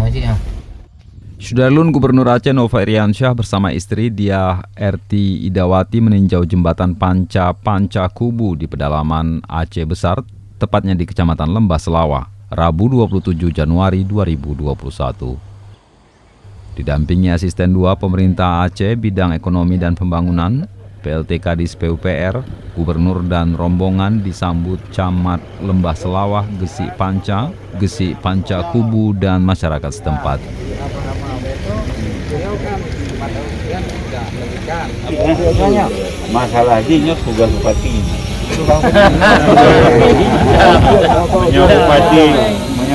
Haji ya. Sudarlun Gubernur Aceh Nova Iriansyah bersama istri Diah Erti Idawati meninjau jembatan Panca Kubu di pedalaman Aceh Besar, tepatnya di Kecamatan Lembah Selawa, Rabu 27 Januari 2021. Didampingi asisten 2 pemerintah Aceh bidang ekonomi dan pembangunan, PLT Kadis PUPR, Gubernur dan rombongan disambut Camat Lembah Selawah, Gesik Panca Kubu dan masyarakat setempat. Masalah ini juga bupati.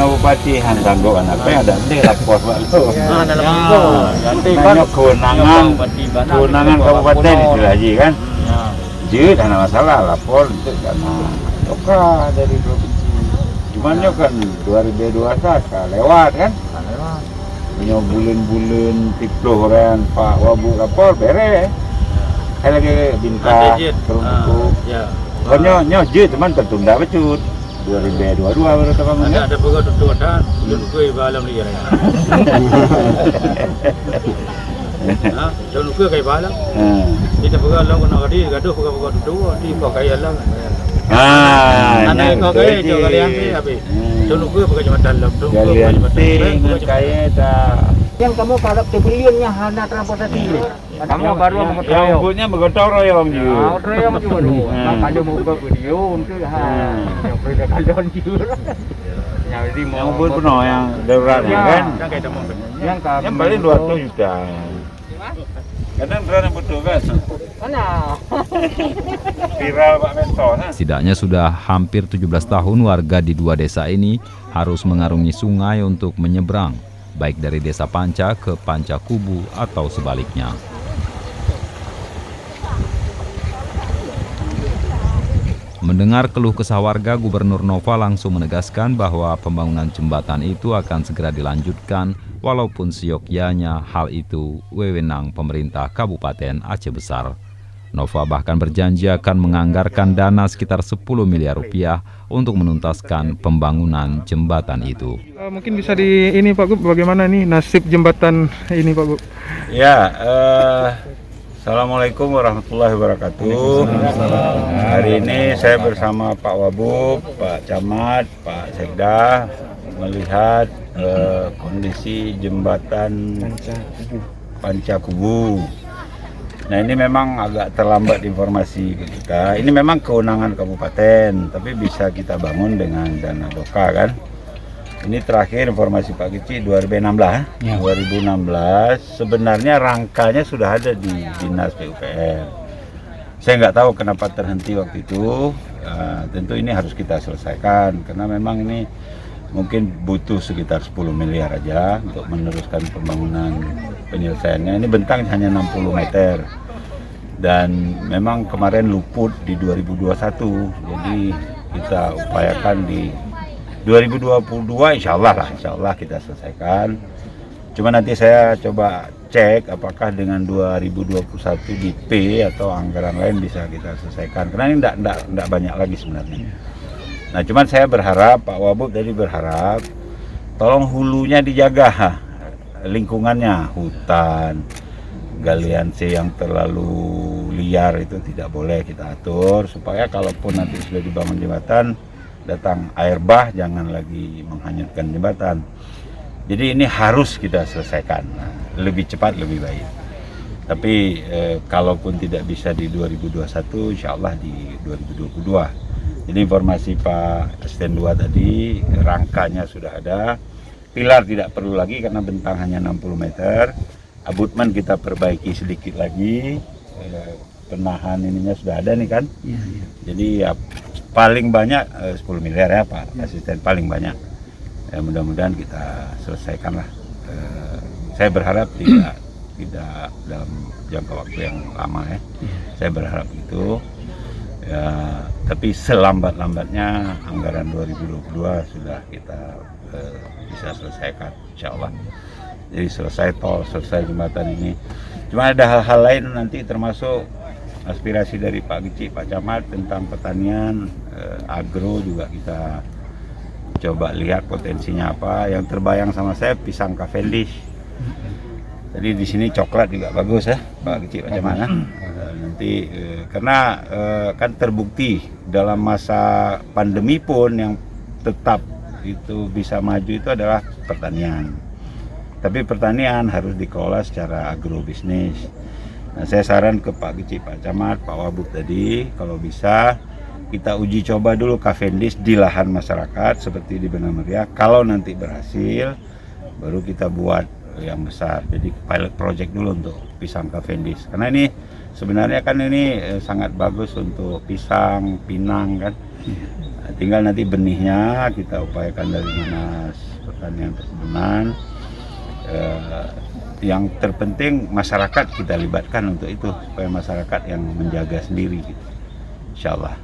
Bupati Handanggo apa ada nanti lapor nanti kan kewenangan kabupaten itu lagi kan. Jadi ada masalah lapor itu karena oka dari provinsi. Cuman kan 2021 lewat kan. Punya bulan-bulan tiploh orang Pak Wabu lapor bere. Saya lagi bintang teruntuk. Pokoknya je teman tertunda becut 2022 baru terbangun. Ada pegawai tutup dan belum gue balam liar ya. Jangan gue kayak balam. Kita pegawai lang kena kadi gaduh pegawai tutup di pakai lang. Anak kau kayak juga kalian ni abi. Jangan gue pakai cuma dalam tu. Kalian dengan kaya dah. Yang kamu kalau triliunnya hanya transportasi ini. Kamu baru mau yang punya bergotong royong juga. Royong juga dulu. Kalau mau buka video untuk yang beda kalian juga. Yang buat penuh yang darurat kan. Yang paling 200 juta. Kadang berat betul kan. Mana? Viral Pak Mentor. Setidaknya sudah hampir 17 tahun warga di 2 desa ini harus mengarungi sungai untuk menyeberang, baik dari desa Panca ke Panca Kubu atau sebaliknya. Mendengar keluh kesah warga, Gubernur Nova langsung menegaskan bahwa pembangunan jembatan itu akan segera dilanjutkan, walaupun seyogyanya hal itu wewenang pemerintah Kabupaten Aceh Besar. Nova bahkan berjanji akan menganggarkan dana sekitar 10 miliar rupiah untuk menuntaskan pembangunan jembatan itu. Mungkin bisa ini Pak Gub, bagaimana nih nasib jembatan ini Pak Gub? Ya, Assalamualaikum warahmatullahi wabarakatuh. Hari ini saya bersama Pak Wabub, Pak Camat, Pak Sekda melihat kondisi jembatan Panca Kubu. Nah ini memang agak terlambat informasi ke kita. Ini memang kewenangan kabupaten, tapi bisa kita bangun dengan dana doka kan. Ini terakhir informasi Pak Kecil 2016. 2016 sebenarnya rangkanya sudah ada di Dinas PUPR. Saya nggak tahu kenapa terhenti waktu itu. Tentu ini harus kita selesaikan karena memang ini mungkin butuh sekitar 10 miliar aja untuk meneruskan pembangunan penyelesaiannya. Ini bentang hanya 60 meter dan memang kemarin luput di 2021, jadi kita upayakan di 2022 insya Allah kita selesaikan. Cuma nanti saya coba cek apakah dengan 2021 DP atau anggaran lain bisa kita selesaikan karena ini enggak banyak lagi sebenarnya. Nah cuman saya berharap, Pak Wabub tadi berharap tolong hulunya dijaga, lingkungannya, hutan, galian C yang terlalu liar itu tidak boleh kita atur supaya kalaupun nanti sudah dibangun jembatan datang air bah jangan lagi menghanyutkan jembatan. Jadi ini harus kita selesaikan, lebih cepat lebih baik. Tapi kalaupun tidak bisa di 2021 insya Allah di 2022. Jadi informasi Pak Asisten 2 tadi, rangkanya sudah ada, pilar tidak perlu lagi karena bentang hanya 60 meter, abutmen kita perbaiki sedikit lagi, penahan ininya sudah ada nih kan. Jadi ya paling banyak 10 miliar ya Pak Asisten, paling banyak. Ya, mudah-mudahan kita selesaikan lah. Saya berharap tidak dalam jangka waktu yang lama ya. Saya berharap itu. Ya, tapi selambat-lambatnya anggaran 2022 sudah kita bisa selesaikan, insya Allah. Jadi selesai tol, selesai jembatan ini. Cuma ada hal-hal lain nanti termasuk aspirasi dari Pak Gici, Pak Camat tentang pertanian, agro juga kita coba lihat potensinya apa. Yang terbayang sama saya pisang Cavendish. Jadi di sini coklat juga bagus ya, Pak Kecik macam mana? Nanti karena kan terbukti dalam masa pandemi pun yang tetap itu bisa maju itu adalah pertanian. Tapi pertanian harus dikelola secara agrobisnis. Nah, saya saran ke Pak Kecik, Pak Camat, Pak Wabub tadi, kalau bisa kita uji coba dulu Cavendish di lahan masyarakat seperti di Benang Meriah. Kalau nanti berhasil, baru kita buat yang besar. Jadi pilot project dulu untuk pisang Cavendish. Karena ini sebenarnya kan ini sangat bagus untuk pisang, pinang kan. Nah, tinggal nanti benihnya kita upayakan dari Dinas Pertanian Perkebunan. Yang terpenting masyarakat kita libatkan untuk itu supaya masyarakat yang menjaga sendiri gitu. Insyaallah.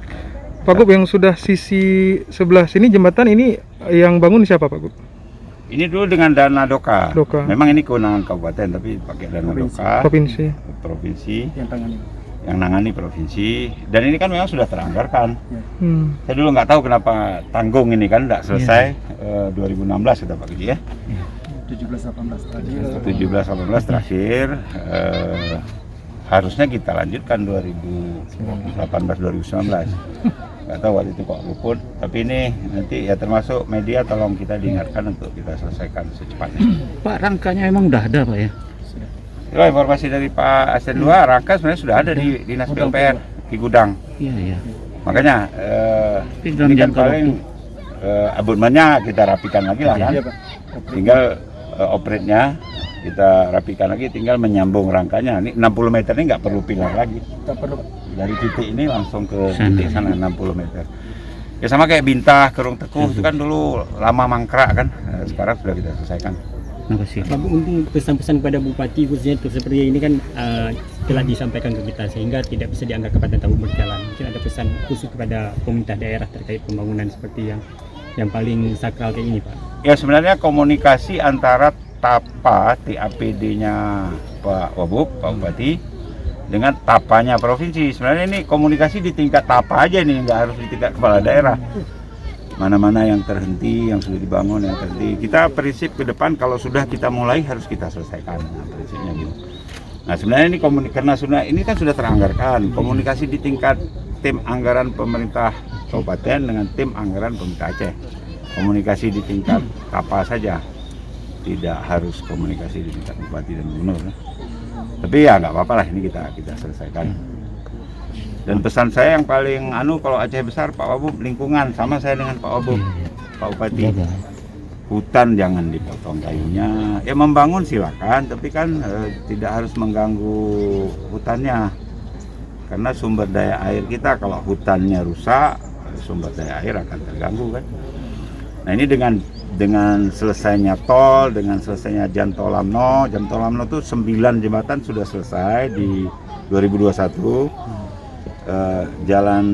Pak Gub, yang sudah sisi sebelah sini jembatan ini yang bangun siapa Pak Gub? Ini dulu dengan dana DOKA. DOKA. Memang ini kewenangan kabupaten tapi pakai dana DOKA. Provinsi. Yang nangani provinsi. Dan ini kan memang sudah teranggarkan. Saya dulu nggak tahu kenapa tanggung ini kan nggak selesai 2016 kata Pak Kecik ya. 17-18 terakhir. Harusnya kita lanjutkan 2018-2019. Nggak tahu waktu itu kok luput. Tapi ini nanti ya termasuk media tolong kita diingatkan untuk kita selesaikan secepatnya. Pak, rangkanya emang udah ada Pak ya? Itu informasi dari Pak Asen 2, rangka sebenarnya sudah ada di Dinas PUPR di gudang. Iya. Makanya ini kan paling abonmennya kita rapikan lagi lah kan. Tinggal operate-nya kita rapikan lagi, tinggal menyambung rangkanya. Ini 60 meter ini nggak perlu pilar lagi. Dari titik ini langsung ke titik sana 60 meter. Ya sama kayak Bintah, Kerung Tekuh itu kan dulu lama mangkrak kan. Sekarang sudah kita selesaikan. Terima kasih. Pak, untuk pesan-pesan kepada Bupati khususnya untuk seperti ini kan telah disampaikan ke kita sehingga tidak bisa dianggap kepada tahu berjalan. Mungkin ada pesan khusus kepada pemerintah daerah terkait pembangunan seperti yang paling sakral kayak ini Pak. Ya sebenarnya komunikasi antara TAPD-nya Pak Wabub, Pak Bupati dengan TAPA-nya provinsi. Sebenarnya ini komunikasi di tingkat TAPA aja nih, nggak harus di tingkat kepala daerah. Mana-mana yang terhenti, yang sudah dibangun, yang terhenti. Kita prinsip ke depan kalau sudah kita mulai harus kita selesaikan. Nah, prinsipnya gitu. Nah sebenarnya ini karena ini kan sudah teranggarkan. Komunikasi di tingkat tim anggaran pemerintah kabupaten dengan tim anggaran pemerintah Aceh. Komunikasi di tingkat TAPA saja. Tidak harus komunikasi di tingkat bupati dan gubernur. Tapi ya nggak apa-apa lah, ini kita selesaikan. Dan pesan saya yang paling kalau Aceh besar Pak Wabub, lingkungan sama saya dengan Pak Wabub, Pak Bupati. Hutan jangan dipotong kayunya. Ya membangun silakan, tapi kan tidak harus mengganggu hutannya. Karena sumber daya air kita kalau hutannya rusak, sumber daya air akan terganggu kan. Nah ini dengan selesainya tol, dengan selesainya Jalan Tol Lamno itu 9 jembatan sudah selesai di 2021. Jalan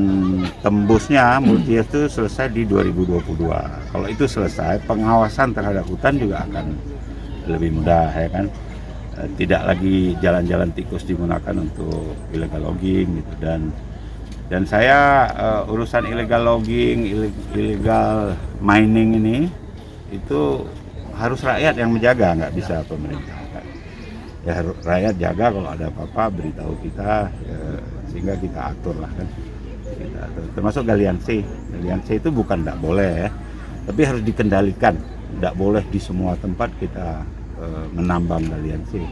tembusnya Multias itu selesai di 2022. Kalau itu selesai, pengawasan terhadap hutan juga akan lebih mudah ya kan. Tidak lagi jalan-jalan tikus digunakan untuk illegal logging gitu. Dan saya urusan illegal logging, illegal mining ini itu harus rakyat yang menjaga, nggak bisa pemerintah. Ya rakyat jaga, kalau ada apa-apa beritahu kita sehingga kita atur lah kan. Kita atur. Termasuk galian C. Galian C itu bukan nggak boleh ya, tapi harus dikendalikan. Nggak boleh di semua tempat kita menambang galian C.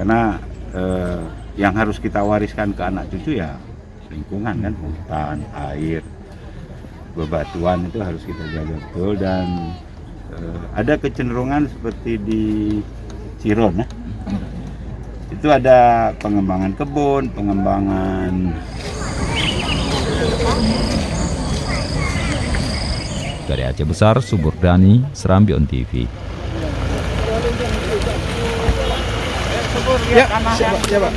Karena yang harus kita wariskan ke anak cucu ya lingkungan kan, hutan, air, bebatuan itu harus kita jaga betul. Dan ada kecenderungan seperti di Ciron ya, itu ada pengembangan kebun, pengembangan. Dari Aceh Besar, Suburdani, Serambi On TV. Ya, siapa?